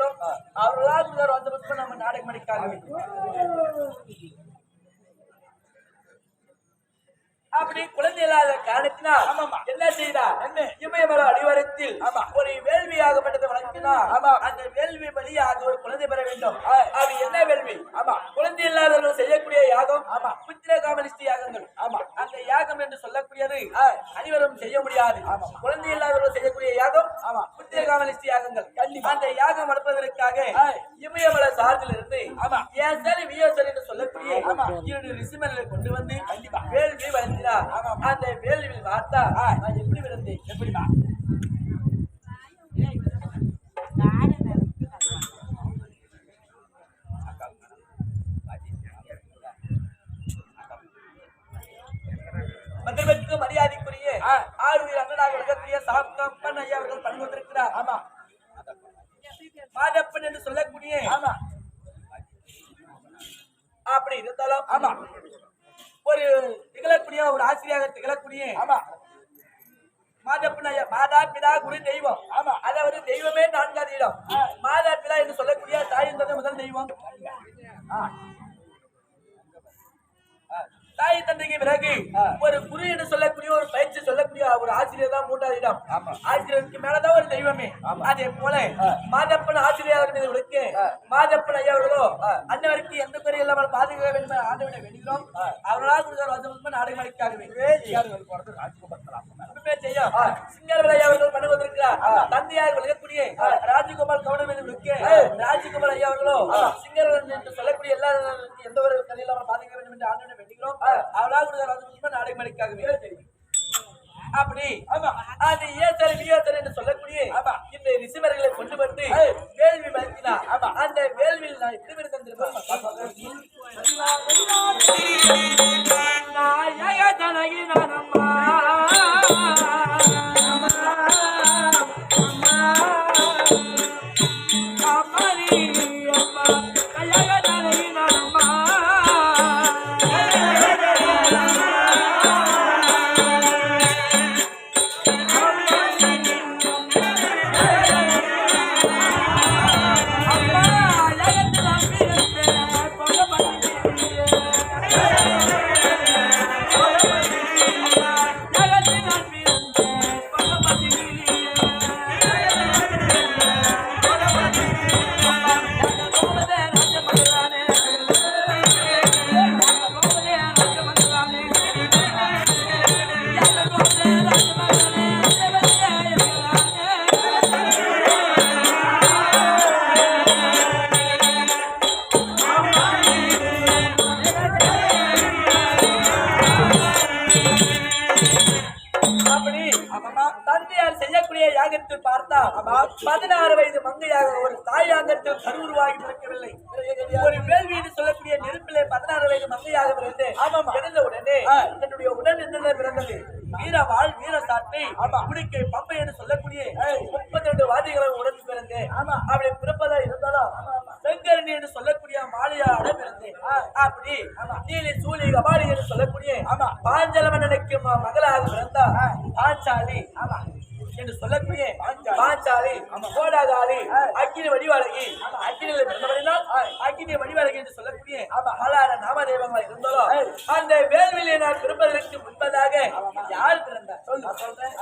இருக்கிறோம். அவர்களால் வந்த புஷ்பம் நம்ம நாடகம் அடிக்காக அப்படி குழந்தை இல்லாத காரணத்தினா என்ன செய்தா இமயமலை அடிவாரத்தில் ஒரு வேள்வியாகப்பட்டதை வளர்த்தினா அந்த வேள்வி வழியாக ஒரு குழந்தை பெற வேண்டும். அது என்ன வேள்வி? குழந்தை இல்லாதவர்கள் செய்யக்கூடிய யாகம் புத்திர காமலிஷ்டி யாகங்கள். அந்த யாகம் என்று சொல்லக்கூடியது அனைவரும் செய்ய முடியாது. குழந்தை இல்லாதவர்கள் செய்யக்கூடிய யாகம் புத்திர காமலிஷ்டி யாகங்கள். அந்த யாகம் வளர்ப்பதற்காக இமயமலை சார்பில் இருந்து ஏசரி வியோசரி என்று சொல்லக்கூடிய 2 ரிஷிமர்களை கொண்டு வந்து வேள்வி வளர்த்து அந்த வேள்வியில் பார்த்தா நான் எப்படி விழுந்தேன் எப்படிமா மக்களுக்கு மரியாதைக்குரிய ஆளுநர் அண்ணனாக விளக்கக்கூடிய சாப்கப்பன் ஐயா அவர்கள் பண்ணி கொண்டிருக்கிறார். மாதப்பன் என்று சொல்லக்கூடிய அப்படி இருந்தாலும் ஒரு திகழக்கூடிய ஒரு ஆசிரியராக திகழக்கூடிய மாதா பிதா குரு தெய்வம். அதாவது தெய்வமே 4வது இடம். மாதா பிதா என்று சொல்லக்கூடிய தாய் தந்தை முதல் தெய்வம். தாய் தந்தைக்கு பிறகு ஒரு குரு என்று சொல்லக்கூடிய ஒரு பயிற்சி சொல்லக்கூடிய ஒரு ஆசிரியர் தான் 3வது இடம். ஆசிரியருக்கு மேலதான் ஒரு தெய்வமே. அதே போல மாதப்பன் ஆசிரியர் மீது விளக்கு மாதப்பன் ஐயா அவர்களோ அன்னவருக்கு எந்த குறை இல்லாமல் பாதுகாக்க வேண்டும் ஆண்டவனை வேண்டுகிறோம். அவர்களால் நாடகம் அளிக்காகவே சிங்கர் ஐயா அவர்கள் பண்ணி வந்திருக்கிறார். தந்தையாக விளக்கக்கூடிய ராஜகோபால் கவுண்டர் மீது விளக்கு ராஜகோபால் ஐயா அவர்களோ சிங்கர் என்று சொல்லக்கூடிய எல்லாருக்கும் எந்த ஒரு கதை இல்லாமல் பாதுகாக்க வேண்டும் என்று ஆண்டவனை வேண்டுகிறோம். அவர்களால் நாடகம் அளிக்காகவே அப்படி அது ஏசரி வியோசரி என்று சொல்லக்கூடிய இந்த ரிஷிவர்களை கொண்டு வந்து வேள்வி வளர்த்தினார். அந்த வேள்வியில் நான் எப்படி விருந்திருக்கோம் யாகத்தில் பார்த்தா 16 வயது மங்கையாக ஒரு தாயாங்கத்தில் கருவுருவாகி பிறக்கவில்லை. ஒரு வேள்வி என்று சொல்லக்கூடிய நெருப்பிலே 16 வயது மங்கையாக பிறந்தேன். பிறந்த உடனே என்னுடைய உடல் என்ன பிறந்தது? வீரவாள் வீர சாட்டை குடிக்கை பம்பை என்று சொல்லக்கூடிய 32 வாதிகளை உடன் பிறந்தேன். அப்படி பிறப்பதா இருந்தாலும் செங்கரணி என்று சொல்லக்கூடிய மாலையாட பிறந்தேன். அப்படி நீலி சூலி கபாலி என்று சொல்லக்கூடிய பாஞ்சலமன்னனுக்கு மகளாக பிறந்தா பாஞ்சாலி என்று சொல்லக்கூடிய பாஞ்சாலி கோடாகாலி அக்கினி வடிவாளகி அக்கினியில் பிறந்தவரினால் அக்கினி வடிவாளகி என்று சொல்லக்கூடிய பல நாமதேவங்கள் இருந்தாலும் அந்த வேள்வியிலே நான் பிறப்பதற்கு முன்பதாக யார் பிறந்தார் சொல்றேன்.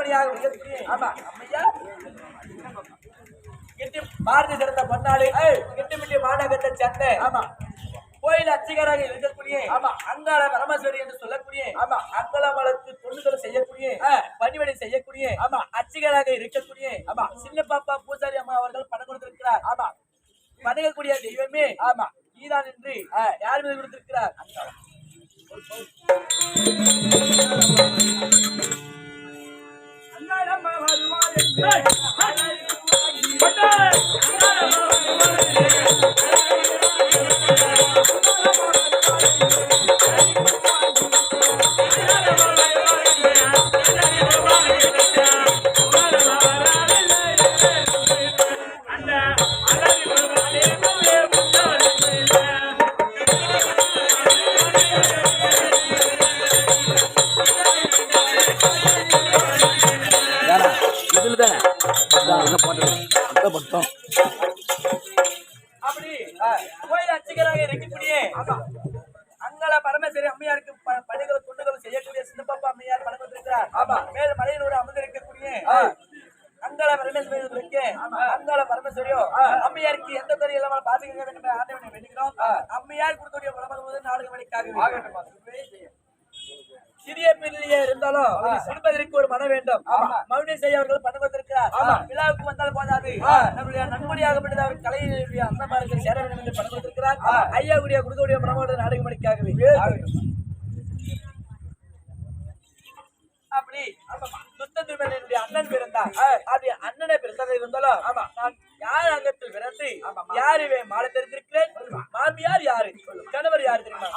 நன்கொடையாக இருக்கக்கூடிய அம்மையா பாரதி சிறந்த பொன்னாடு கிட்டிமிட்டி மாநகரத்தை சேர்ந்த கோயில் அர்ச்சகராக இருக்கக்கூடிய அங்காள பரமேஸ்வரி என்று சொல்லக்கூடிய அங்காளம்மளுக்கு தொண்டுகளை செய்யக்கூடிய பணிவிடை செய்யக்கூடிய அர்ச்சகராக இருக்கக்கூடிய சின்ன பாப்பா பூசாரி அம்மா அவர்கள் பணம் கொடுத்திருக்கிறார். வணங்கக்கூடிய தெய்வமே நீதான் என்று யார் மீது கொடுத்திருக்கிறார்? அப்படி கோயில் அர்ச்சகராக இருக்கக்கூடிய அங்காள பரமேஸ்வரி அம்மையாருக்கு பணிகள் தொண்டுகள் செய்யக்கூடிய சின்னப்பாப்பா அம்மையார் பணம் கொடுத்திருக்கிறார். மேல் மலையிலோடு அமர்ந்திருக்கக்கூடிய அங்காள பரமேஸ்வரிகளுக்கு அங்காள பரமேஸ்வரியோ அம்மையாருக்கு எந்த துறை இல்லாமல் பாதுகாக்க வேண்டும் என்று ஆண்டவனை வேண்டுகிறோம். அம்மையார் கொடுக்கக்கூடிய பணம் நாடக வேலைக்காக சிறிய பிள்ளையே இருந்தாலும் குடும்பத்திற்கு ஒரு மனம் வேண்டும். மௌனி செய்ய அவர்கள் பணம் வந்திருக்கிறார். விழாவுக்கு வந்தால் போதாது, நம்முடைய நன்கொடையாகப்பட்டது அவர் கலையினுடைய அந்தமாருக்கு சேர வேண்டும் என்று பணம் வந்திருக்கிறார். ஐயா கூடிய கொடுக்கக்கூடிய பணமோடு நாடகம் அளிக்காகவே அப்படி சுத்தத்துடைய அண்ணன் பிறந்தார். அப்படி அண்ணனை பிறந்தது இருந்தாலும் நான் யார் அங்கத்தில் பிறந்து யாருவே மாலை தெரிந்திருக்கிறேன். மாமியார் யாரு, கணவர் யாரு தெரியுமா?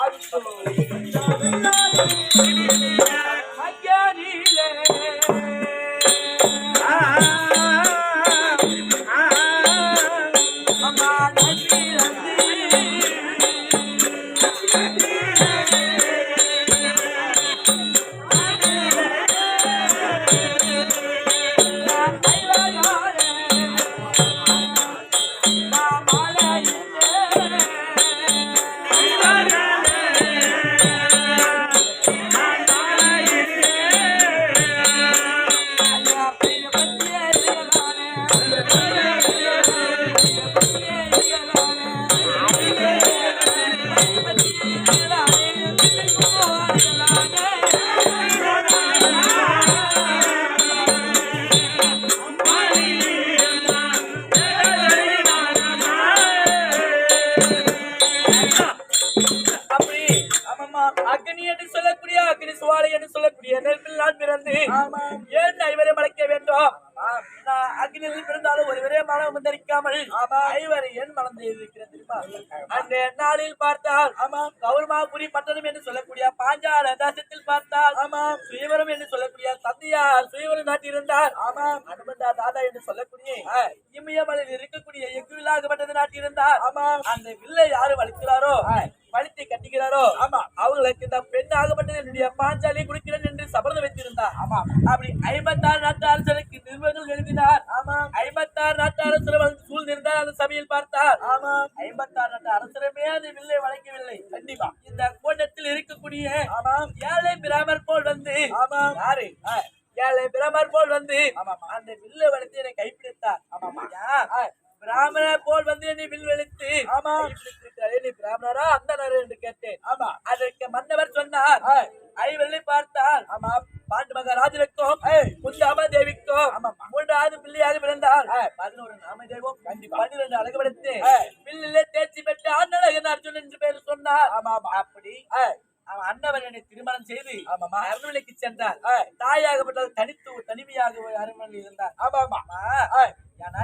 அக்னி என்று சொல்லக்கூடிய அக்னி சுவாலை என்று சொல்லக்கூடிய நெருப்பில் நான் பிறந்து ஏன் ஐவரை மலைக்க வேண்டும்? அக்னியில் பிறந்தாலும் ஒருவரே மனம் வந்திருக்காமல் ஐவரை ஏன் மனம் இருக்கிறது? அந்த நாளில் பார்த்தால் கௌரமாபுரி பட்டணம் என்று சொல்லக்கூடிய பாஞ்சால தேசத்தில் பார்த்தால் சுயவரம் என்று சொல்லக்கூடிய தந்தையார் சுயவரம் நாட்டியிருந்தார். அனுமந்தா தாதா என்று சொல்லக்கூடிய இமயமலையில் இருக்கக்கூடிய எங்கு விழாகப்பட்டது நாட்டியிருந்தார். அந்த வில்லை யாரு வலிக்கிறாரோ வலித்தை கட்டுகிறாரோ அவங்களுக்கு இந்த பெண் ஆகப்பட்டது என்னுடைய பாஞ்சாலியை கொடுக்கிறேன் என்று சபதம் வைத்திருந்தார். அப்படி 56 நாட்டு அரசருக்கு நிர்வாகம் எழுதினார். 56 நாட்டு அரசர் சூழ்ந்திருந்தார். அந்த சபையில் பார்த்தார் 56 நாட்டு அரசருமே அந்த வில்லை வளைக்கவில்லை. கண்டிப்பா இந்த கோட்டத்தில் இருக்கக்கூடிய ஏழை பிராமர் போல் வந்து யாரு ஏழை பிராமர் போல் வந்து அந்த வில்லை வளைத்து என்னை கைப்பிடித்தார். பிராமண போல் வந்து என்னை வில் வளைத்து நீ பிராமணரா அந்த என்று கேட்டேன். அதற்கு மன்னவர் சொன்னார் ஐவரை பார்த்தால் பாண்டு மகாராஜனுக்கும் குந்தாம தேவிக்கும் 3வது பிள்ளையாக பிறந்தால் 11 நாம தெய்வம் 12 அழகுபடுத்து பிள்ளையிலே தேர்ச்சி பெற்று ஆண்டழகன் அர்ஜுன் என்று பேர் சொன்னார். அப்படி அவன் அண்ணவர் என்னை திருமணம் செய்து அரண்மனைக்கு சென்றார். தாயாகப்பட்டது தனிமையாக அரண்மனையில் இருந்தார்.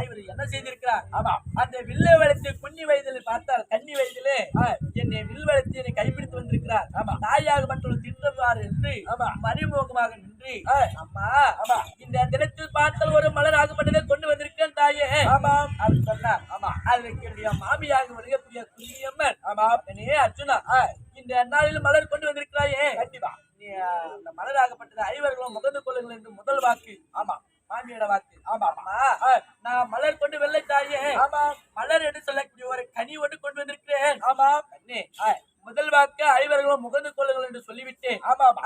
இவர் என்ன செய்திருக்கிறார்? அந்த வில்லை வளர்த்து குன்னி வயதில் பார்த்தால் கன்னி வயதிலே என்னை வில் வளர்த்து என்னை கைப்பிடித்து வந்திருக்கிறார். தாயாக மற்றொரு திட்டவாறு என்று மறைமுகமாக நின்று அம்மா இந்த தினத்தில் பார்த்தால் ஒரு மலர் ஆகப்பட்டதை கொண்டு வந்திருக்கிறேன் தாயே அப்படி சொன்னார். அதற்கு என்னுடைய மாமியாக வருகக்கூடிய குஞ்சியம்மன் அர்ஜுனா இந்த நாளில் மலர் கொண்டு வந்திருக்கிறாயே கண்டிப்பா நீ அந்த மலர் ஆகப்பட்டது ஐவர்களும் முகந்து கொள்ளுங்கள் என்று முதல் வாக்கு. மாமியோட வாக்கு. நான் மலர் கொண்டு வெள்ளை தாயே மலர் என்று சொல்லக்கூடிய ஒரு கனி ஒன்று கொண்டு வந்திருக்கிறேன். முதல் வாக்கு ஐவர்களும் முகந்து கொள்ளுங்கள் என்று சொல்லிவிட்டு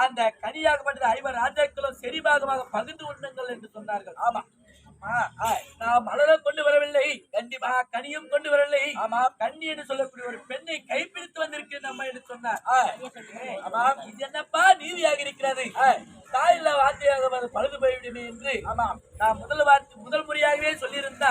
அந்த கனியாகப்பட்டது ஐவர் ராஜாக்களும் செறிபாகமாக பகிர்ந்து உண்ணுங்கள் என்று சொன்னார்கள். ஆமா, நான் மலரை கொண்டு வரவில்லை, கண்டிப்பா கனியும் கொண்டு வரவில்லை. ஆமா, கண்ணி என்று சொல்லக்கூடிய ஒரு பெண்ணை கைப்பிடித்து வந்திருக்கிறேன் நம்ம என்று சொன்னார். ஆமா, இது என்னப்பா நீதியாக இருக்கிறது, தாயில்லா வார்த்தையாக பழுது போய்விடுமே என்று. ஆமா, நான் முதல் முறையாகவே சொல்லியிருந்தா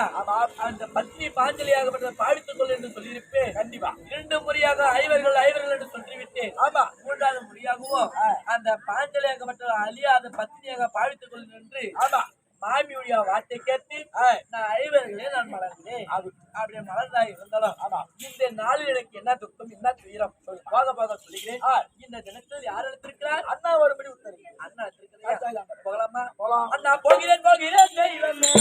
அந்த பத்னி பாஞ்சலியாக பாடித்துக் கொள் என்று சொல்லியிருப்பேன். கண்டிப்பா 2 முறையாக ஐவர்கள் என்று சொல்லிவிட்டேன். ஆமா, 3வது முறையாகவும் அந்த பாஞ்சலியாகப்பட்ட அழியாத பத்னியாக பாவித்துக் கொள் என்று. ஆமா, மாமியுடைய வார்த்தை கேட்டு நான் ஐவர்களே நான் மலர்ந்தேன். அப்படியே மலர்ந்தாய் இருந்தாலும் இந்த நாளில் எனக்கு என்ன துக்கம் என்ன துயரம் போக போக சொல்லுகிறேன். இந்த தினத்தில் யார் எடுத்திருக்கிறார்? அண்ணா ஒருபடி உத்தரவு. அண்ணா எடுத்திருக்கிறார். போகலாமா? போகலாம். அண்ணா போகிறேன் தெய்வமே.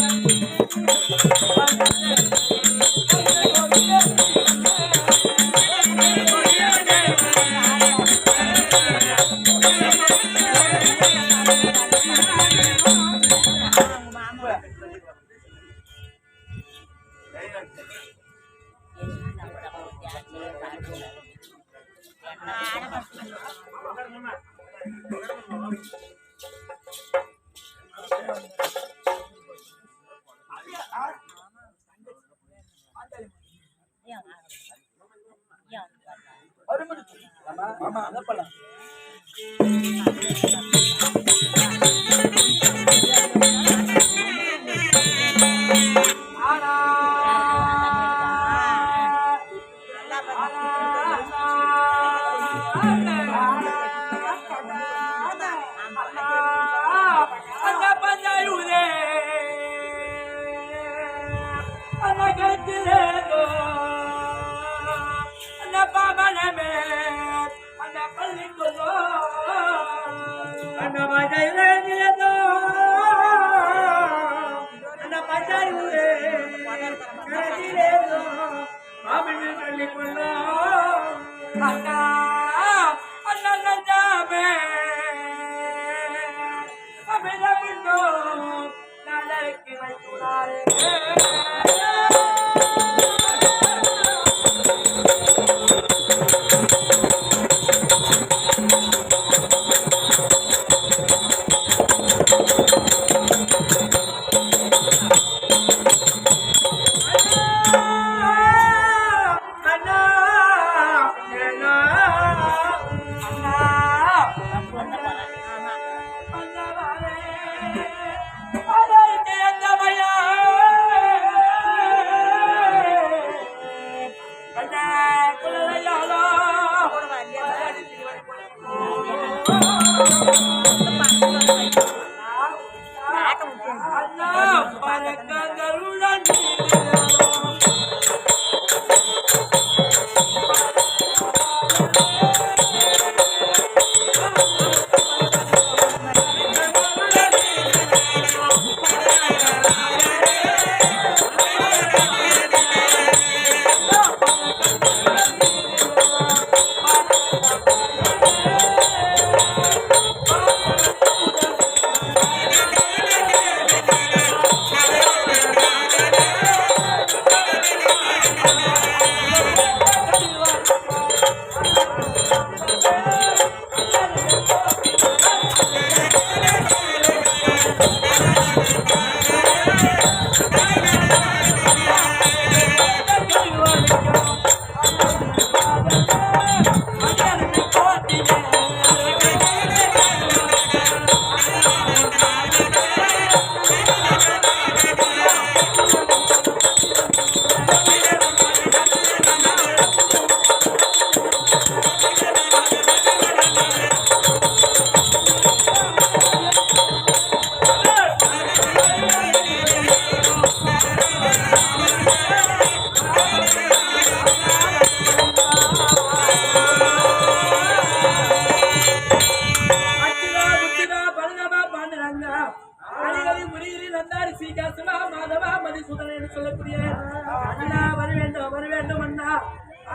ஆமா, அத பண்ணலாம்.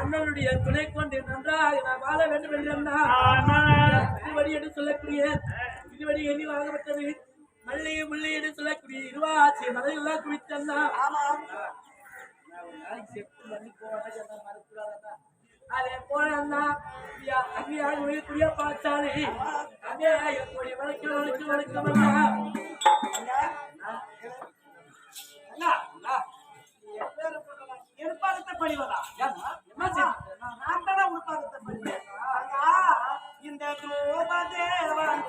அண்ணனுடைய துணை கொண்டு நன்றாக நான் வாழ வேண்டும் என்று சொல்லக்கூடிய இதுவடி எண்ணி வாங்கப்பட்டது. மல்லிகை முல்லை என்று சொல்லக்கூடிய இருவாச்சி மலையெல்லாம் குவித்தா. அதே போல அண்ணா அங்கேயாக பார்த்தாலே அதே வழக்கு வழக்கு வழக்கம் எடுப்பாகத்தை பணிவதா என்ன செய்ய நான் தானே உடுப்பாகத்தை பணிவேன் இந்த தேவன்